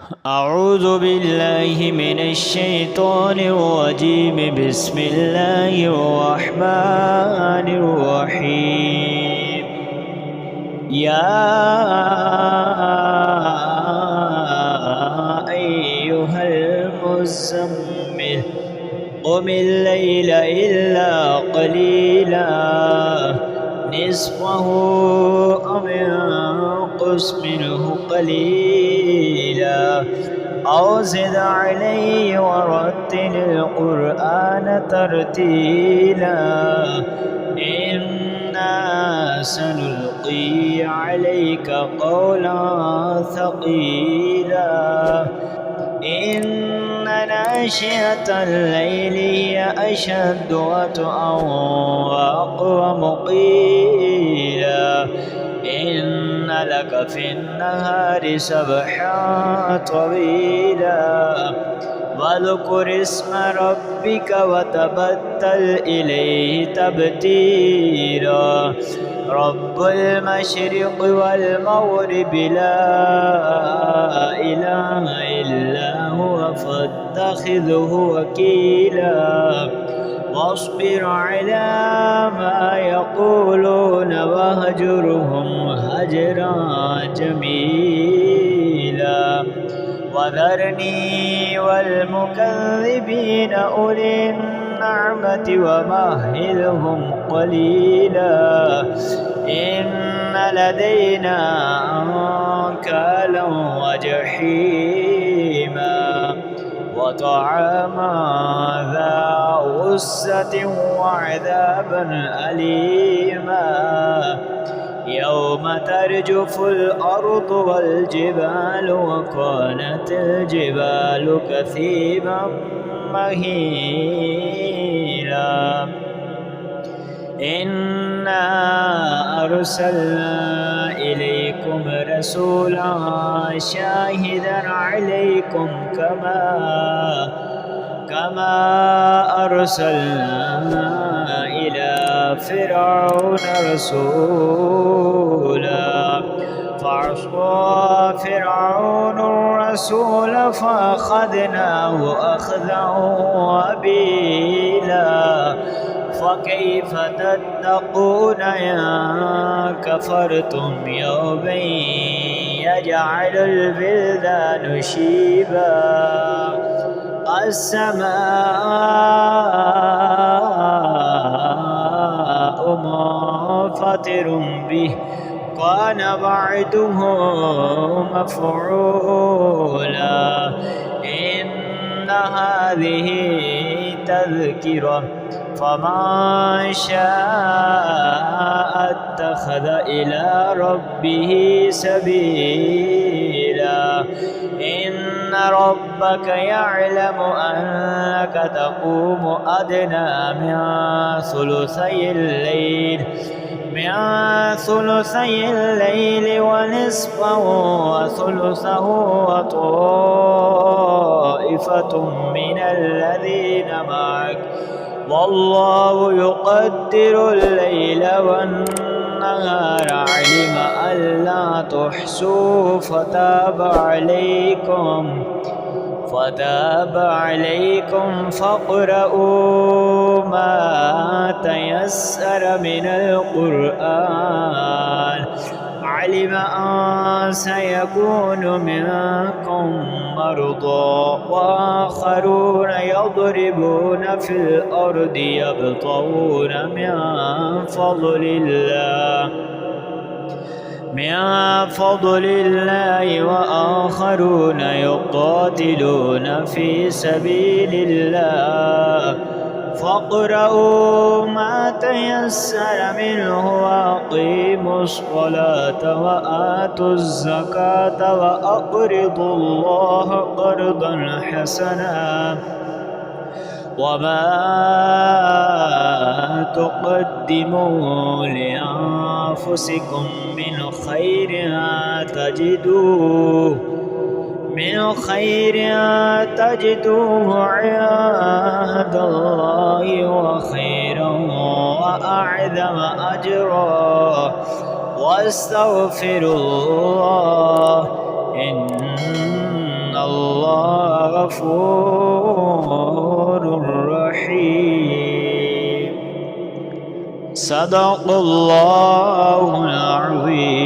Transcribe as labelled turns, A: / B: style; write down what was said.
A: أعوذ بالله من الشيطان الرجيم. بسم الله الرحمن الرحيم. يا أيها المزمل قم الليل إلا قليلا نصفه أو انقص منه قليلا أو زد عليه ورتل القرآن ترتيلا إنا سنلقي عليك قولا ثقيلا إن ناشئة الليل هي أشد وطئا وأقوم قيلا إن لك في النهار سبحا طويلا واذكر اسم ربك وتبتل إليه تبتيلا رب المشرق والمغرب لا إله إلا هو فاتخذه وكيلا واصبر على ما يقولون واهجرهم هجرا جميلا وذرني والمكذبين أولي النعمة ومهلهم قليلا إن لدينا أنكالا وجحيما وطعاما ذا غصة وعذابا أليما يوم ترجف الأرض والجبال وكانت الجبال كثيبا مهيلا إنا أرسلنا إليكم رسولا شاهدا عليكم كما أرسلنا إلى فرعون رسولا فعصى فرعون الرسول فأخذناه أخذا وبيلا فكيف تتقون إن كفرتم يوما يجعل البلدان شيبا السماء منفطر به كان بعده مفعولا إن هذه تذكرة فمن شاء اتخذ إلى ربه سبيلا إن ربك يعلم أنك تقوم أدنى من ثلثي الليل ونصفه وثلثه وطائفة من الذين معك والله يقدر الليل والنهار علم أن لا تحصوا فتاب عليكم فاقرؤوا ما تيسر من القرآن علم أن سيكون منكم مرضى وآخرون يضربون في الأرض يبتغون من فضل الله وآخرون يقاتلون في سبيل الله فاقرؤوا ما تيسر منه وأقيموا الصلاة وآتوا الزكاة وأقرضوا الله قرضا حسنا وما تقدموا لأنفسكم من خير تجدوه عند الله وخيرا وأعظم أجرا واستغفروا الله إن غفور رحيم. صدق الله العظيم.